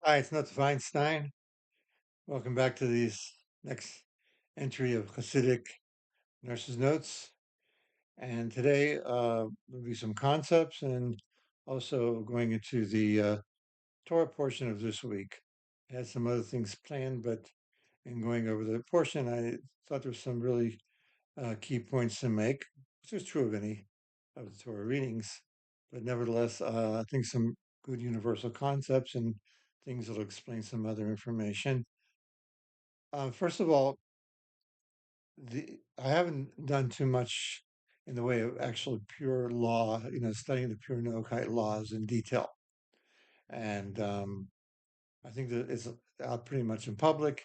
Hi, it's Nuts Feinstein. Welcome back to these next entry of Hasidic Nurse's Notes. And today will be some concepts and also going into the Torah portion of this week. I had some other things planned, but in going over the portion, I thought there were some really key points to make, which is true of any of the Torah readings. But nevertheless, I think some good universal concepts and things that will explain some other information. First of all, I haven't done too much in the way of actual pure law, studying the pure Noahide laws in detail. And I think that it's out pretty much in public,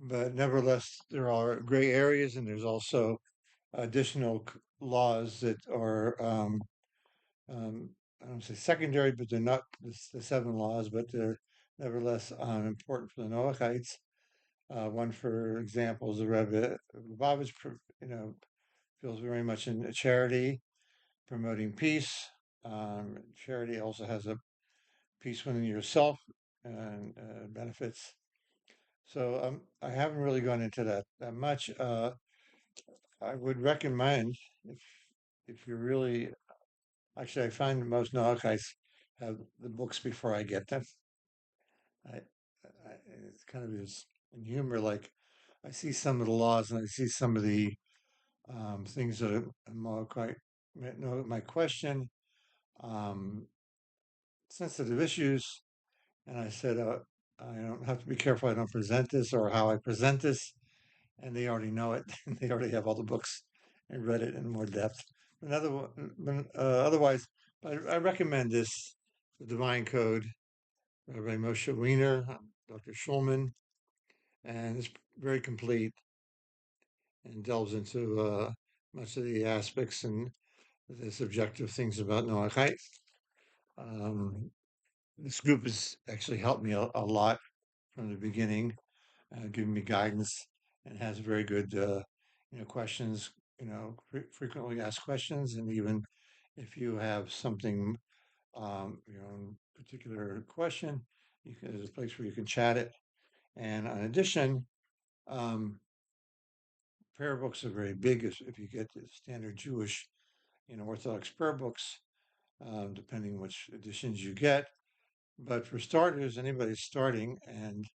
but nevertheless, there are gray areas, and there's also additional laws that are, I don't say secondary, but they're not the seven laws, but they're nevertheless important for the Noahites. One, for example, is the Rebbe Lubavitch, feels very much in charity, promoting peace. Charity also has a peace within yourself and benefits. So I haven't really gone into that much. I would recommend if you're really actually I find most Noachites have the books before I get them. I, it's kind of is in humor. Like I see some of the laws and I see some of the things that I'm more quite know my question, um, sensitive issues, and I said I don't have to be careful I don't present this or how I present this, and they already know it. They already have all the books and read it in more depth. Otherwise, I recommend this, the Divine Code, Rabbi Moshe Wiener, Dr. Schulman, and it's very complete and delves into much of the aspects and the subjective things about Noahide. Um, this group has actually helped me a lot from the beginning, giving me guidance, and has very good, questions. Frequently asked questions, and even if you have something, your own particular question, there's a place where you can chat it. And in addition, um, prayer books are very big. If you get the standard Jewish, Orthodox prayer books, depending which editions you get. But for starters, anybody starting, and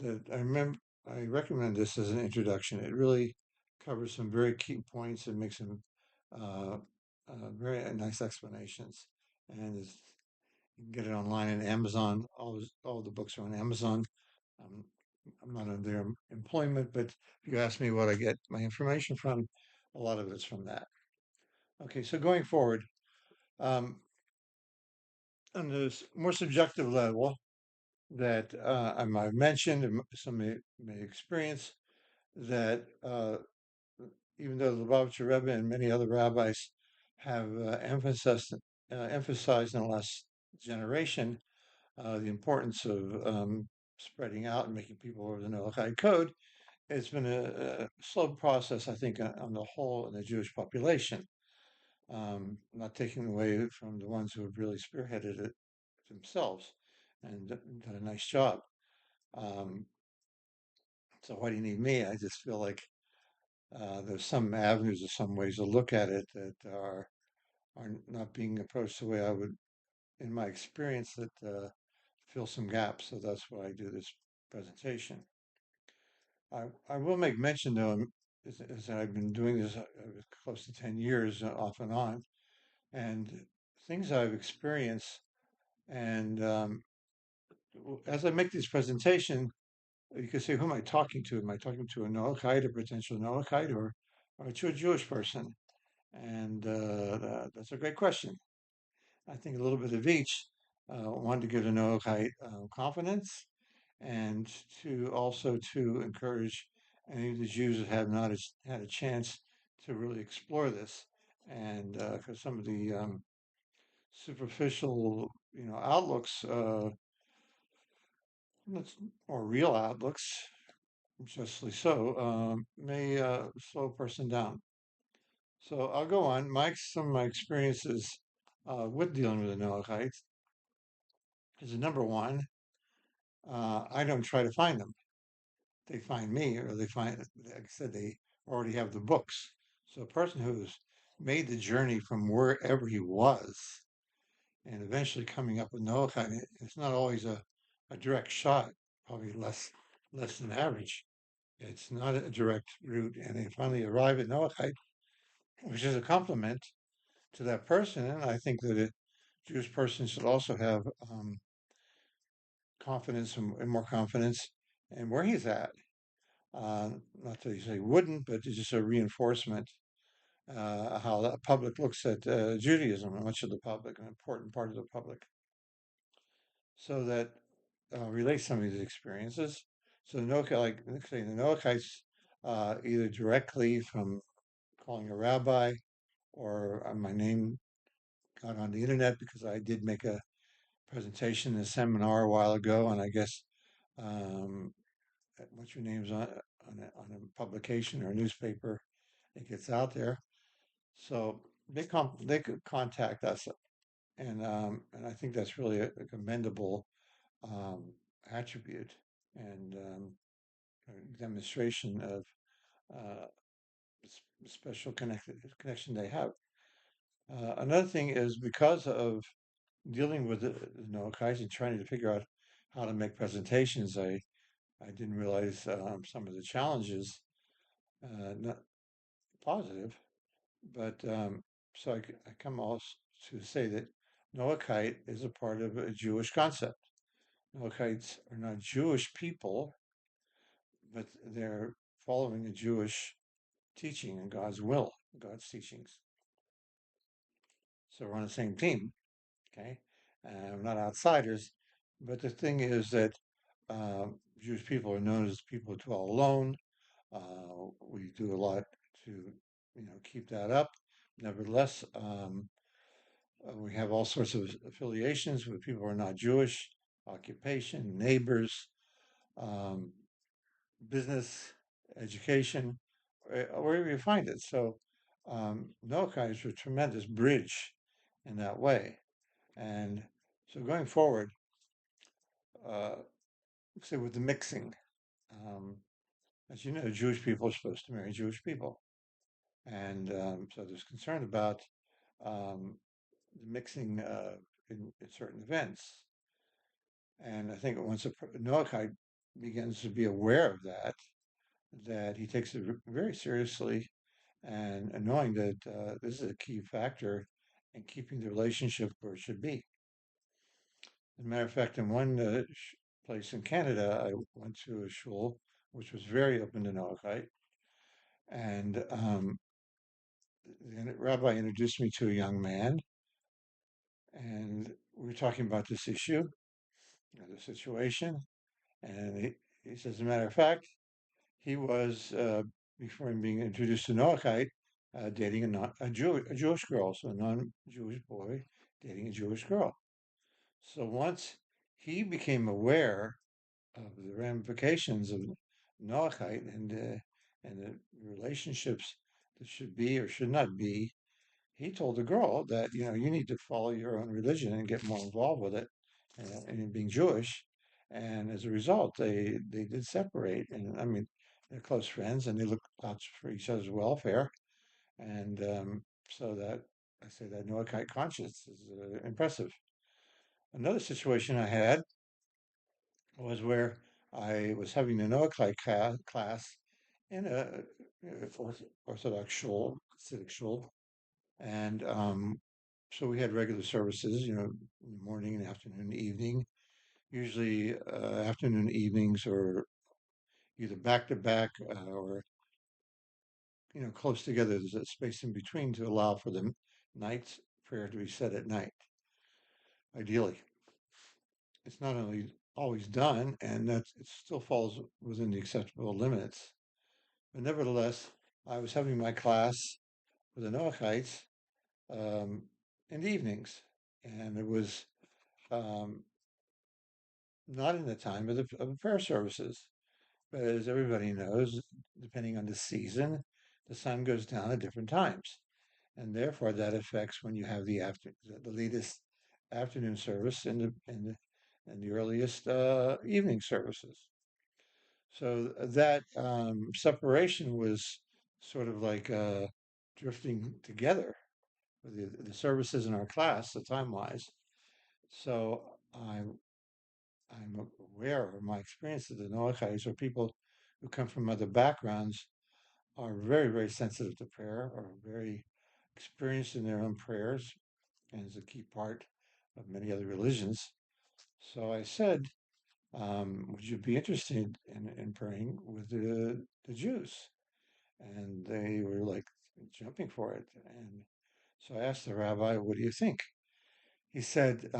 I recommend this as an introduction. It really covers some very key points and makes some uh, very nice explanations. And you can get it online at Amazon. All the books are on Amazon. Um, I'm not under their employment, but if you ask me what I get my information from, a lot of it's from that. Okay, so going forward, um, on this more subjective level that I've mentioned, and some may experience, that even though the Lubavitcher Rebbe and many other rabbis have emphasized in the last generation the importance of spreading out and making people aware of the Noahide Code, it's been a slow process, I think, on the whole in the Jewish population. Not taking away from the ones who have really spearheaded it themselves and done a nice job. Um, so why do you need me? I just feel like there's some avenues or some ways to look at it that are not being approached the way I would, in my experience, that fill some gaps. So that's why I do this presentation. I will make mention though, is that I've been doing this close to 10 years off and on, and things I've experienced. And as I make this presentation, you can say, who am I talking to? Am I talking to a Noahide, a potential Noahide, or to a Jewish person? And that's a great question. I think a little bit of each. One, to give the Noahide confidence, and two, also to encourage any of the Jews that have not had a chance to really explore this. And because some of the superficial, outlooks, or real outlooks, justly so, may slow a person down. So I'll go on. Some of my experiences with dealing with the Noahites is number one. I don't try to find them. They find me, or they find, like I said, they already have the books. So a person who's made the journey from wherever he was and eventually coming up with Noahide, it's not always a direct shot, probably less than average. It's not a direct route, and they finally arrive at Noahide, which is a compliment to that person. And I think that a Jewish person should also have confidence and more confidence in where he's at. Not that he say wouldn't, but it's just a reinforcement how the public looks at Judaism, and much of the public, an important part of the public. So that relates some of these experiences. So the Noach, like say, the Noachites, either directly from calling a rabbi, or my name got on the internet because I did make a presentation in a seminar a while ago, and I guess once your name's on a publication or a newspaper, it gets out there. So they could contact us, and I think that's really a commendable um, attribute and demonstration of uh, special connection they have. Another thing is because of dealing with the Noachites and trying to figure out how to make presentations, I didn't realize some of the challenges, not positive, but so I come also to say that Noachite is a part of a Jewish concept. Noachites are not Jewish people, but they're following a Jewish teaching and God's will, God's teachings. So we're on the same team, okay? We're not outsiders. But the thing is that Jewish people are known as people who dwell alone. We do a lot to, keep that up. Nevertheless, we have all sorts of affiliations with people who are not Jewish, occupation, neighbors, um, business, education, wherever you find it. So Noachide is a tremendous bridge in that way. And so going forward, uh, say with the mixing, um, as you know, Jewish people are supposed to marry Jewish people. And so there's concern about um, the mixing in certain events. And I think once a Noachide begins to be aware of that, that he takes it very seriously, and knowing that this is a key factor in keeping the relationship where it should be. As a matter of fact, in one place in Canada, I went to a shul which was very open to Noahide, and the rabbi introduced me to a young man, and we were talking about this issue, the situation, and he says, as a matter of fact, he was, before him being introduced to Noahide, dating a Jewish girl, so a non-Jewish boy dating a Jewish girl. So once he became aware of the ramifications of Noahide and the relationships that should be or should not be, he told the girl that you need to follow your own religion and get more involved with it, and being Jewish. And as a result, they did separate. And I mean, they're close friends, and they look out for each other's welfare. And so that I say that Noahide conscience is impressive. Another situation I had was where I was having the Noahide class in a Orthodox shul, Hasidic shul, and so we had regular services, in the morning and afternoon and evening. Usually, afternoon evenings or either back to back or close together. There's a space in between to allow for the night's prayer to be said at night. Ideally, it's not only always done, and that it still falls within the acceptable limits. But nevertheless, I was having my class with the Noachites um, in the evenings, and it was um, not in the time of the prayer services. But as everybody knows, depending on the season, the sun goes down at different times, and therefore that affects when you have the latest afternoon service and the earliest evening services. So that separation was sort of like drifting together with the services in our class, the time wise. So I'm aware of my experience that the Noahides, or people who come from other backgrounds, are very, very sensitive to prayer, are very experienced in their own prayers, and is a key part of many other religions. So I said, would you be interested in praying with the Jews? And they were like jumping for it. And so I asked the rabbi, what do you think? He said,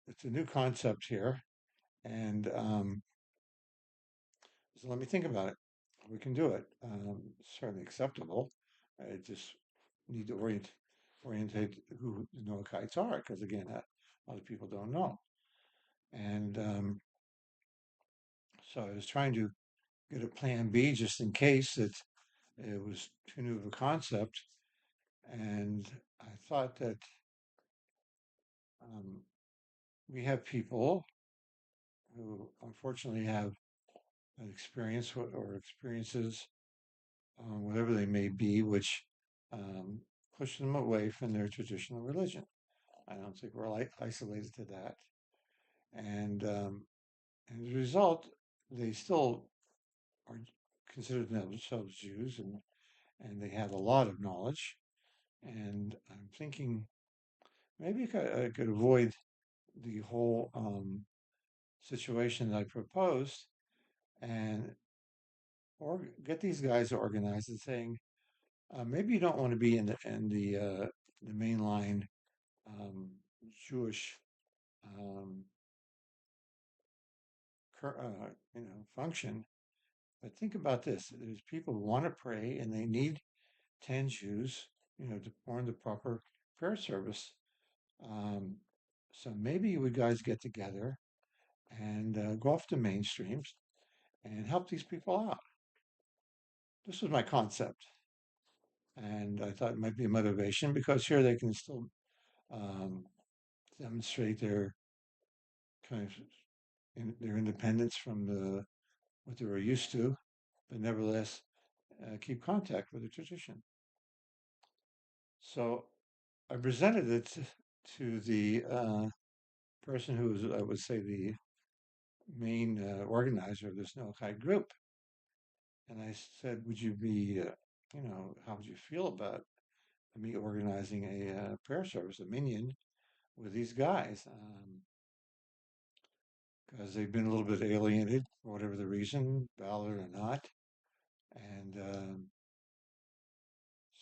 it's a new concept here. And so let me think about it. We can do it. Certainly acceptable. I just need to orientate who the Noahites are, because again, a lot of people don't know. And so I was trying to get a plan B just in case it was too new of a concept. And I thought that um, we have people who unfortunately have an experience or experiences, whatever they may be, which um, push them away from their traditional religion. I don't think we're isolated to that. And as a result, they still are considered themselves Jews, and they have a lot of knowledge. And I'm thinking maybe I could avoid the whole situation that I proposed and or get these guys organized and saying, maybe you don't want to be in the mainline um, Jewish um, function, but think about this: there's people who want to pray and they need 10 Jews, to form the proper prayer service. Um, so maybe you would guys get together and go off the mainstreams and help these people out. This was my concept, and I thought it might be a motivation because here they can still um, demonstrate their kind of their independence from what they were used to, but nevertheless keep contact with the tradition. So I presented it to the person who was, I would say, the main organizer of this Noahide group, and I said, "Would you be, how would you feel about me organizing a prayer service, a minyan, with these guys?" Because they've been a little bit alienated for whatever the reason, valid or not. And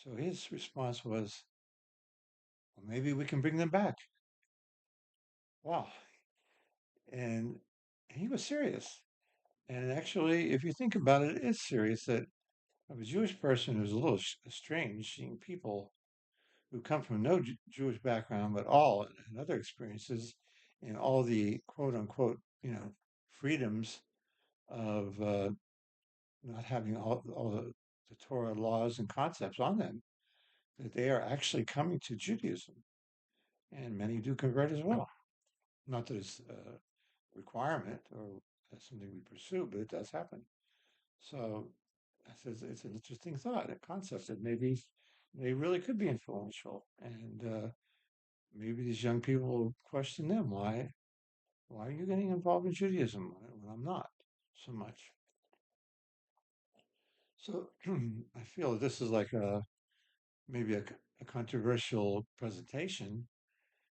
so his response was, well, maybe we can bring them back. Wow. And he was serious. And actually, if you think about it, it's serious that of a Jewish person who's a little strange, seeing people who come from no Jewish background, but all and other experiences and all the quote unquote, freedoms of not having all the Torah laws and concepts on them, that they are actually coming to Judaism. And many do convert as well. Not that it's a requirement or something we pursue, but it does happen. So I says it's an interesting thought, a concept that maybe they really could be influential, and maybe these young people will question them. Why are you getting involved in Judaism when I'm not so much? So I feel that this is like maybe a controversial presentation,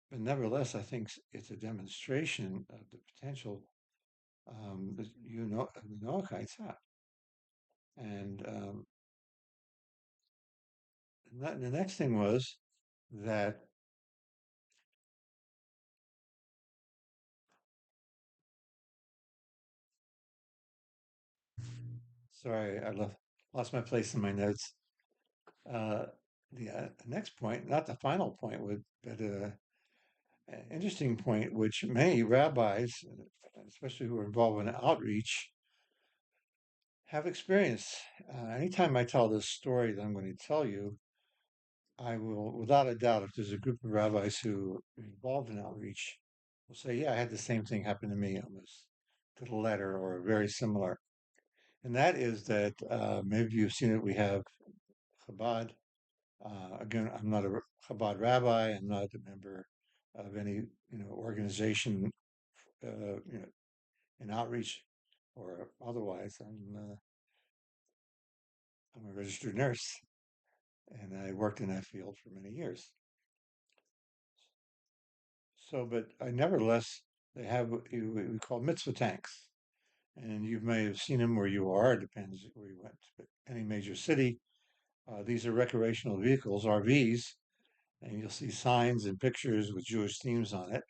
but nevertheless, I think it's a demonstration of the potential that the Noachites have. And the next thing was that, sorry, lost my place in my notes. Uh, the next point, not the final point, but an interesting point, which many rabbis, especially who are involved in outreach, have experienced. Anytime I tell this story that I'm going to tell you, I will, without a doubt, if there's a group of rabbis who are involved in outreach, will say, "Yeah, I had the same thing happen to me, almost to the letter, or very similar." And that is that maybe you've seen it. We have Chabad. Again, I'm not a Chabad rabbi. I'm not a member of any organization, in outreach or otherwise. I'm a registered nurse, and I worked in that field for many years. So, but I nevertheless, they have what we call mitzvah tanks, and you may have seen them where you are. It depends where you went, but any major city, these are recreational vehicles, RVs, and you'll see signs and pictures with Jewish themes on it,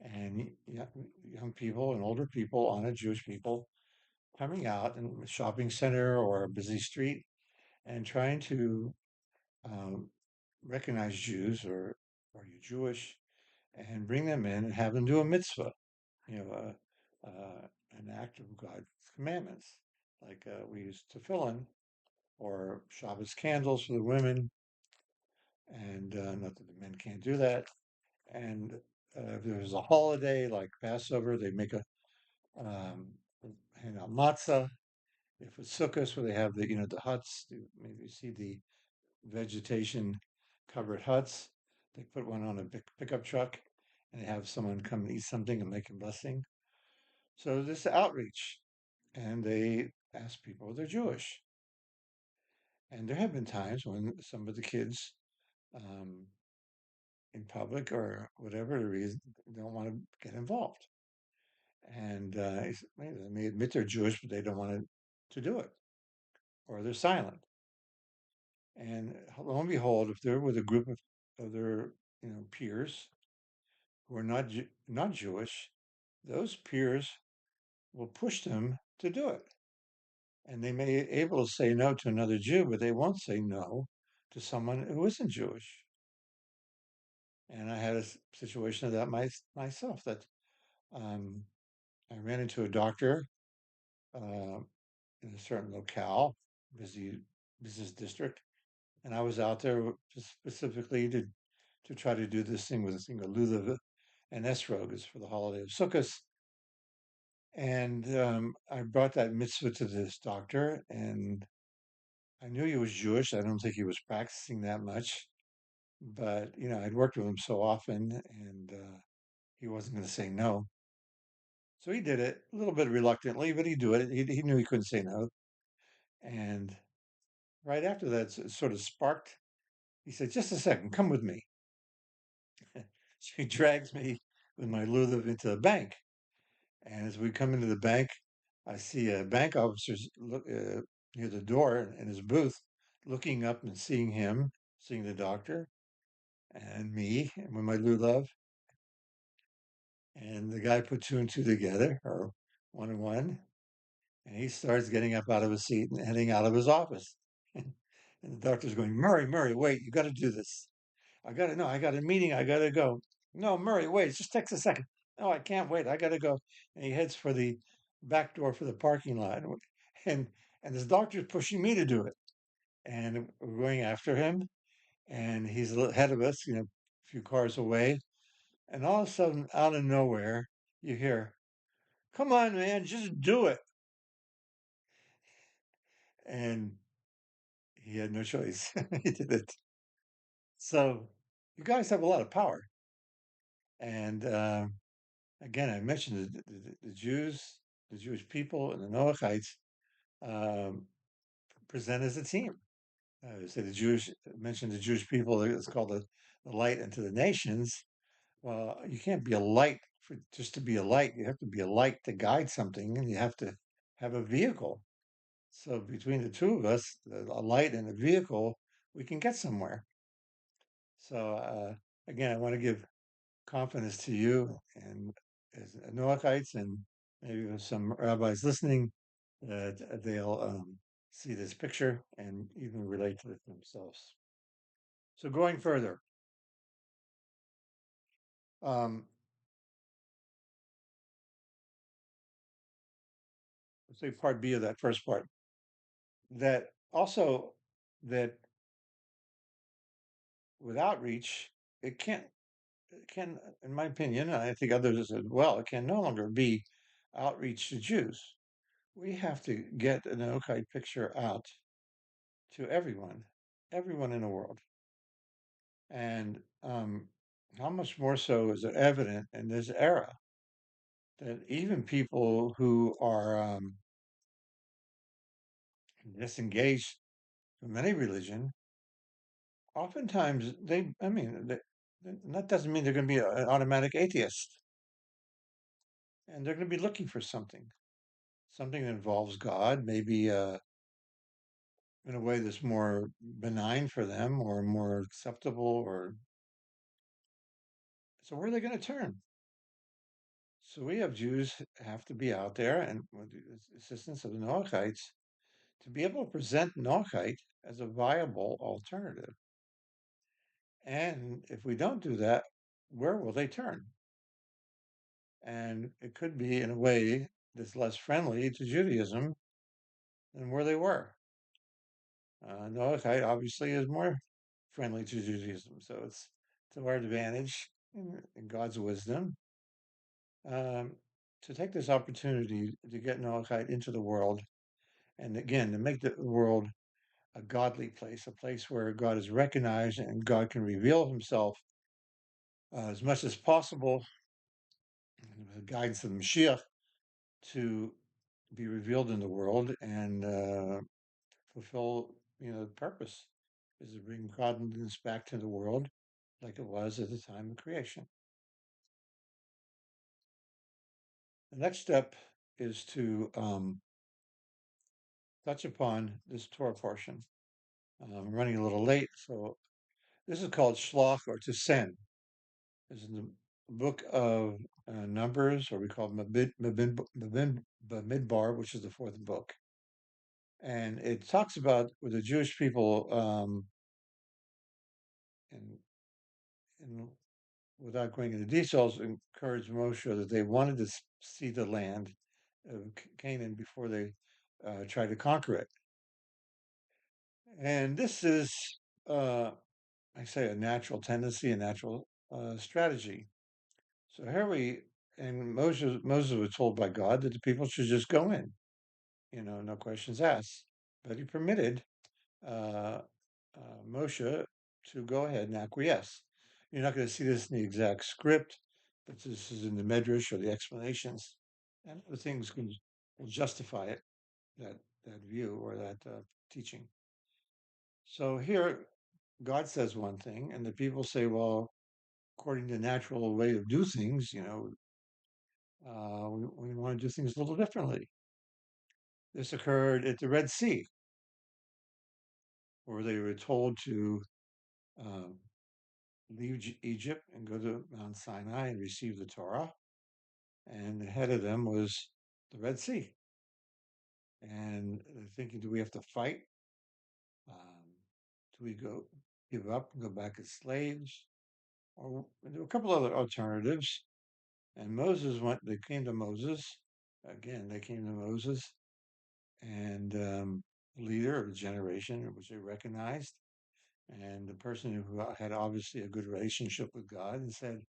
and young people and older people on it, Jewish people, coming out in a shopping center or a busy street and trying to um, recognize Jews, or you Jewish, and bring them in and have them do a mitzvah, you know, an act of God's commandments, like we use tefillin or Shabbos candles for the women, and not that the men can't do that. And if there's a holiday like Passover, they make a hand out matzah. If it's Sukkot, where they have the huts, maybe you see the vegetation covered huts. They put one on a big pickup truck, and they have someone come and eat something and make a blessing. So this outreach, and they ask people if they're Jewish. And there have been times when some of the kids, um, in public or whatever the reason, don't want to get involved. And they may admit they're Jewish, but they don't want to do it, or they're silent. And lo and behold, if they're with a group of other, peers who are not Jewish, those peers will push them to do it. And they may be able to say no to another Jew, but they won't say no to someone who isn't Jewish. And I had a situation of that myself. That um, I ran into a doctor uh, in a certain locale, busy business district, and I was out there specifically to try to do this thing with a thing of lulav and esrog is for the holiday of Sukkot. And I brought that mitzvah to this doctor, and I knew he was Jewish. I don't think he was practicing that much, but I'd worked with him so often, and he wasn't going to say no. So he did it a little bit reluctantly, but he'd do it. He knew he couldn't say no. And right after that, it sort of sparked. He said, "Just a second, come with me." She drags me with my lulav into the bank. And as we come into the bank, I see a bank officer look near the door in his booth, looking up and seeing him, seeing the doctor, and me, and with my lulav. And the guy put two and two together, or one and one, and he starts getting up out of his seat and heading out of his office. And the doctor's going, "Murray, Murray, wait, you got to do this. No, I got a meeting, I got to go." "No, Murray, wait, it just takes a second." "No, I can't wait, I got to go." And he heads for the back door for the parking lot. And and this doctor's pushing me to do it. And we're going after him, and he's ahead of us, a few cars away. And all of a sudden, out of nowhere, you hear, "Come on, man, just do it." And he had no choice. He did it. So you guys have a lot of power. And again, I mentioned the Jews, the Jewish people, and the Noahides um, present as a team. Say the Jewish mentioned the Jewish people. It's called the light unto the nations. Well, you can't be a light for just to be a light. You have to be a light to guide something, and you have to have a vehicle. So between the two of us, a light and a vehicle, we can get somewhere. So again, I want to give confidence to you and as Noachites, and maybe with some rabbis listening, that they'll see this picture and even relate to it themselves. So going further, um, let's say part B of that first part, that also that with outreach, it can't can, in my opinion, and I think others as well, it can no longer be outreach to Jews. We have to get an Noahide picture out to everyone in the world. And how much more so is it evident in this era that even people who are disengaged from any religion, oftentimes that doesn't mean they're going to be an automatic atheist. And they're going to be looking for something that involves God, maybe in a way that's more benign for them or more acceptable. Or so where are they going to turn? So we have Jews have to be out there, and with the assistance of the Noahides, to be able to present Noahide as a viable alternative. And if we don't do that, where will they turn? And it could be in a way that's less friendly to Judaism than where they were. Noahide obviously is more friendly to Judaism, so it's to our advantage in God's wisdom to take this opportunity to get Noahide into the world, and again to make the world a godly place, a place where God is recognized and God can reveal Himself as much as possible, with the guidance of the Mashiach, to be revealed in the world and fulfill, the purpose is to bring godliness back to the world, like it was at the time of creation. The next step is to touch upon this Torah portion. I'm running a little late, so this is called Shlach, or to send. This is the book of Numbers, or we call it Bamidbar, which is the fourth book. And it talks about with the Jewish people, and without going into details, encouraged Moshe that they wanted to see the land of Canaan before they tried to conquer it. And this is, uh, I say, a natural tendency, a natural strategy. So here and Moses was told by God that the people should just go in, no questions asked. But he permitted uh, Moshe to go ahead and acquiesce. You're not going to see this in the exact script, but this is in the medrash or the explanations, and other things will justify it, that view or that teaching. So here, God says one thing, and the people say, well, according to the natural way of do things, we want to do things a little differently. This occurred at the Red Sea, where they were told to um, leave Egypt and go to Mount Sinai and receive the Torah. And ahead of them was the Red Sea. And they're thinking, do we have to fight? Do we give up and go back as slaves? Or there were a couple other alternatives. And they came to Moses. Again, they came to Moses and leader of the generation, which they recognized, and the person who had obviously a good relationship with God, and said,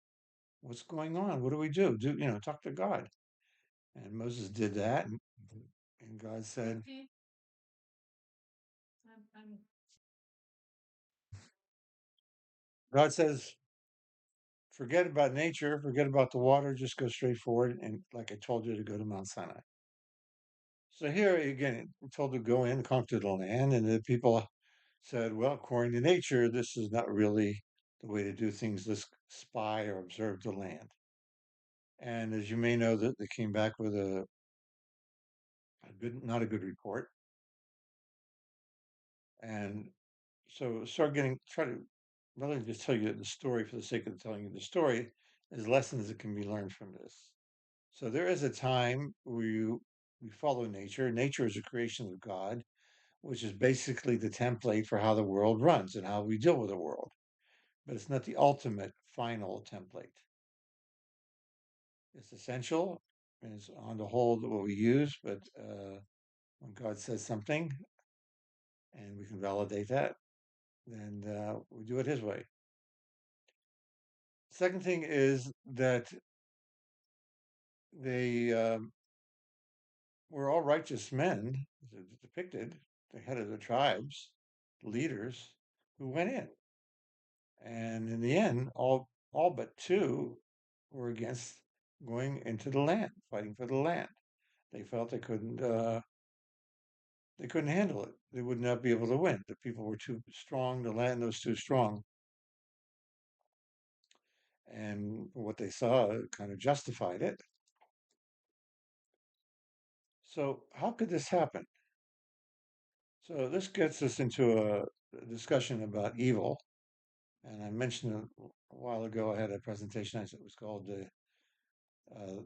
"What's going on? What do we do? Talk to God." And Moses did that, and God said, "God says, forget about nature, forget about the water, just go straight forward, and like I told you to go to Mount Sinai." So here again, we're told to go in, conquer the land, and the people said, "Well, according to nature, this is not really the way to do things. Let's spy or observe the land." And as you may know, that they came back with not a good report. And so try to, rather than just tell you the story for the sake of telling you the story, there's lessons that can be learned from this. So there is a time where we follow nature. Nature is a creation of God, which is basically the template for how the world runs and how we deal with the world. But it's not the ultimate final template. It's essential, and it's on the whole what we use, but when God says something and we can validate that, then we do it His way. Second thing is that they were all righteous men, as depicted, the head of the tribes, leaders, who went in. And in the end, all but two were against going into the land, fighting for the land. They felt they couldn't handle it. They would not be able to win. The people were too strong. The land was too strong. And what they saw kind of justified it. So how could this happen? So this gets us into a discussion about evil. And I mentioned a while ago, I had a presentation, it was called uh,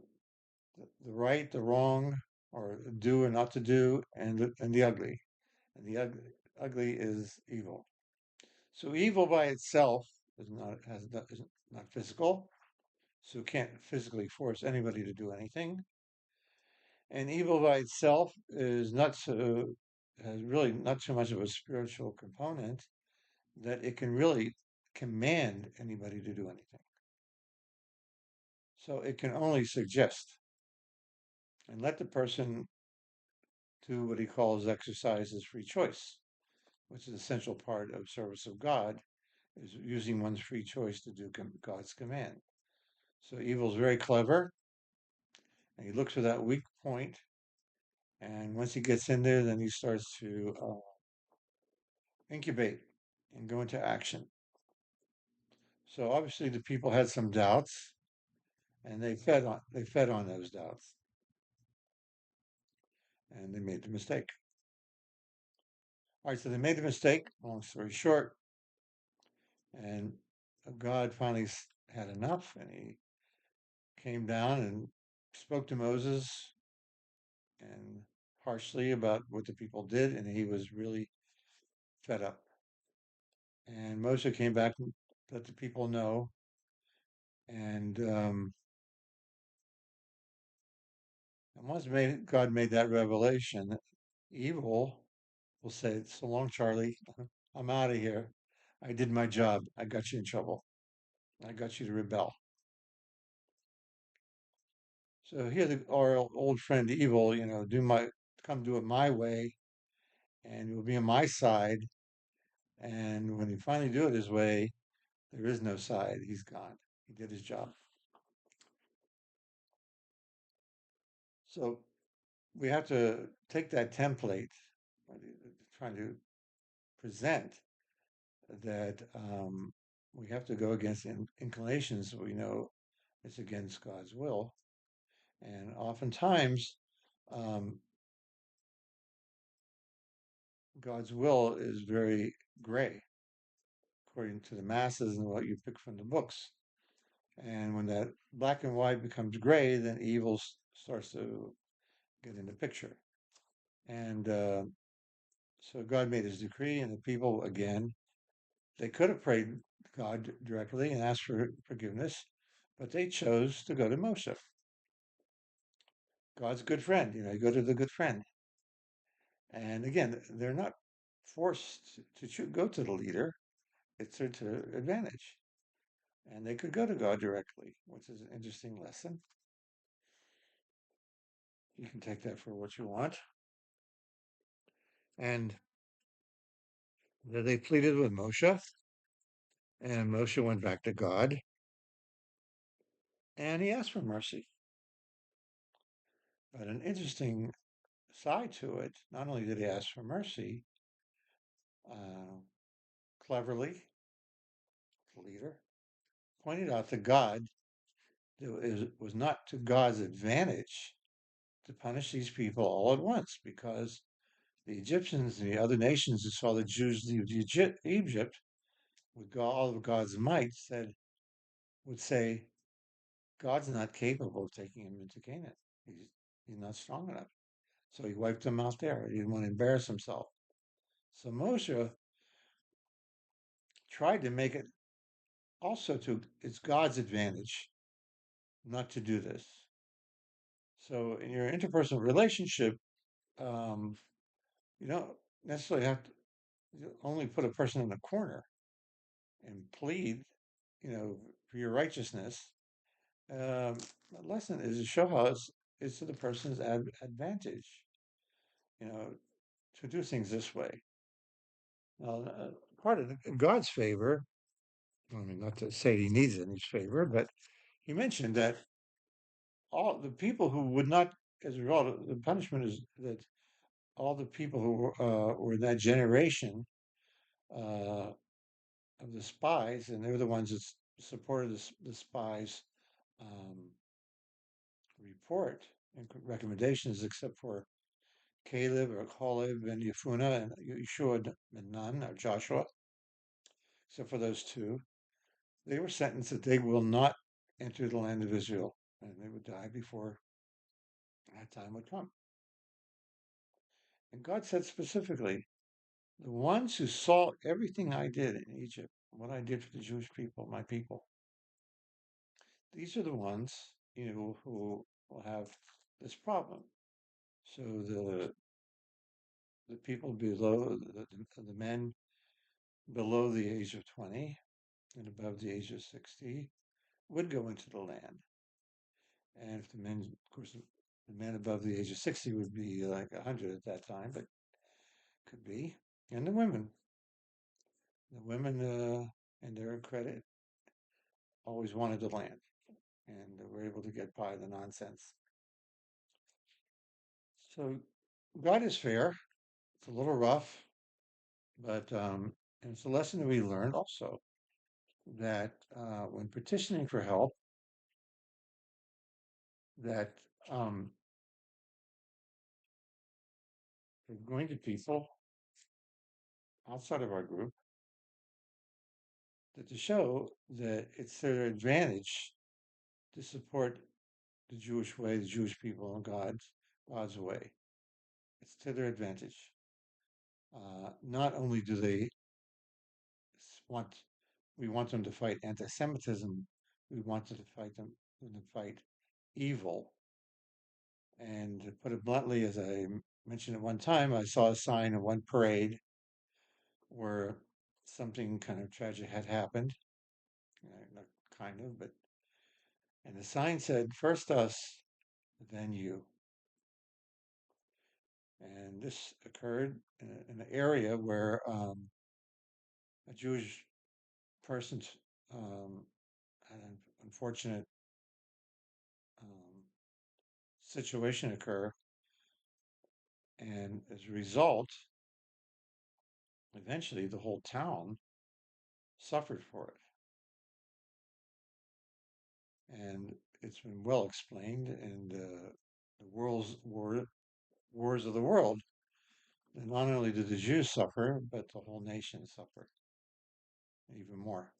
the right, the wrong, or do or not to do, and the ugly. And the ugly is evil. So evil by itself is not physical, so it can't physically force anybody to do anything. And evil by itself is not so has really not too much of a spiritual component that it can really command anybody to do anything. So it can only suggest and let the person do what he calls exercise his free choice, which is an essential part of service of God, is using one's free choice to do God's command. So evil is very clever, and he looks for that weak point, and once he gets in there, then he starts to incubate and go into action. So obviously the people had some doubts, and they fed on those doubts, and they made the mistake. All right, so they made the mistake. Long story short, and God finally had enough, and he came down and spoke to Moses and harshly about what the people did, and he was really fed up. And Moshe came back and let the people know, and once God made that revelation, evil will say, "So long, Charlie. I'm out of here. I did my job. I got you in trouble. I got you to rebel." So here, our old friend evil, come do it my way, and you'll be on my side. And when you finally do it his way, there is no side. He's gone. He did his job. So we have to take that template, trying to present that we have to go against inclinations that we know it's against God's will. And oftentimes, um, God's will is very gray, according to the masses and what you pick from the books. And when that black and white becomes gray, then evil starts to get in the picture. And so God made his decree, and the people, again, they could have prayed God directly and asked for forgiveness, but they chose to go to Moshe. God's good friend, you go to the good friend. And again, they're not forced to go to the leader, it's to advantage. And they could go to God directly, which is an interesting lesson. You can take that for what you want. And they pleaded with Moshe, and Moshe went back to God, and he asked for mercy. But an interesting side to it, not only did he ask for mercy, uh, cleverly, the leader pointed out to God that it was not to God's advantage to punish these people all at once, because the Egyptians and the other nations who saw the Jews leave Egypt with all of God's might would say, God's not capable of taking him into Canaan. He's not strong enough. So he wiped them out there. He didn't want to embarrass himself. So Moshe tried to make it also it's God's advantage not to do this. So in your interpersonal relationship, um, you don't necessarily have to only put a person in a corner and plead, for your righteousness. The lesson is to show how it's to the person's advantage, to do things this way. Now, part of God's favor, I mean, not to say he needs any favor, but he mentioned that all the people who would not, as a result, the punishment is that all the people who were in that generation uh, of the spies, and they were the ones that supported the spies' um, report and recommendations, except for Caleb or Caleb and Yefunah and Yeshua and Nun or Joshua, except for those two, they were sentenced that they will not enter the land of Israel, and they would die before that time would come. And God said specifically, the ones who saw everything I did in Egypt, what I did for the Jewish people, my people, these are the ones, who will have this problem. So the people below, the men below the age of 20 and above the age of 60 would go into the land. And if the men, of course, the men above the age of 60 would be like 100 at that time, but could be. And the women, in their credit, always wanted the land and were able to get by the nonsense. So God is fair. It's a little rough, but it's a lesson that we learned also that when petitioning for help, that we're going to people outside of our group, that to show that it's their advantage to support the Jewish way, the Jewish people, and God's way. It's to their advantage. Not only do they want, we want them to fight anti-Semitism, we want them to fight evil. And to put it bluntly, as I mentioned at one time, I saw a sign in one parade where something kind of tragic had happened. Not kind of, but, and the sign said, "First us, then you." And this occurred in an area where a Jewish person's had an unfortunate um, situation occur, and as a result, eventually the whole town suffered for it. And it's been well explained in the wars of the world. And not only did the Jews suffer, but the whole nation suffered even more.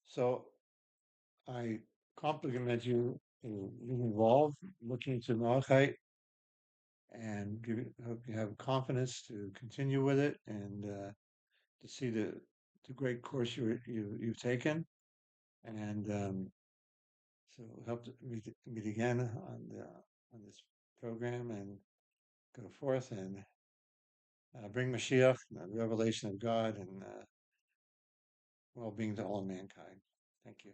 So I compliment you for being involved, looking into NOAHIDE, and hope you have confidence to continue with it and to see the great course you've taken. And so hope to meet again on this program and go forth and bring Mashiach, the revelation of God, and well-being to all mankind. Thank you.